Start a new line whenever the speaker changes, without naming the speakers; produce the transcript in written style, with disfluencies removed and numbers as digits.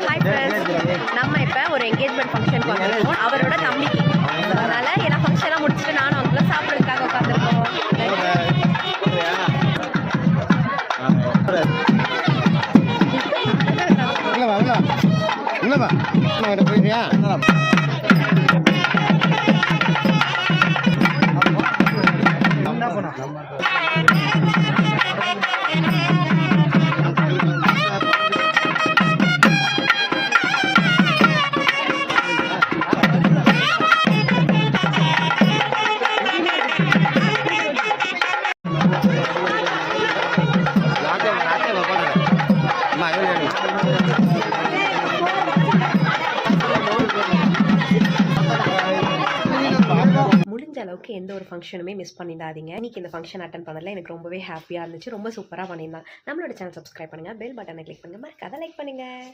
Hi friends, நம்ம இப்போ ஒரு என்கேஜ்மெண்ட் ஃபங்க்ஷனுக்கு வந்திருக்கோம். அவரோட தம்பிக்கு. அதனால எல்லா ஃபங்க்ஷனாக முடிச்சுட்டு நானும் அவங்கள சாப்பிட்றதுக்காக உட்காந்துருக்கோம்.
போயிடுறியா?
முடிஞ்ச அளவுக்கு எந்த ஒரு ஃபங்க்ஷனுமே மிஸ் பண்ணிடாதீங்க. இன்னைக்கு இந்த ஃபங்க்ஷன் அட்டன் பண்ணதில் எனக்கு ரொம்பவே ஹாப்பியாக இருந்துச்சு. ரொம்ப சூப்பராக பண்ணியிருந்தாங்க. நம்மளோட சேனல் சப்ஸ்கிரைப் பண்ணுங்கள், பெல் பட்டனை கிளிக் பண்ணுங்கள், மறக்காத லைக் பண்ணுங்கள்.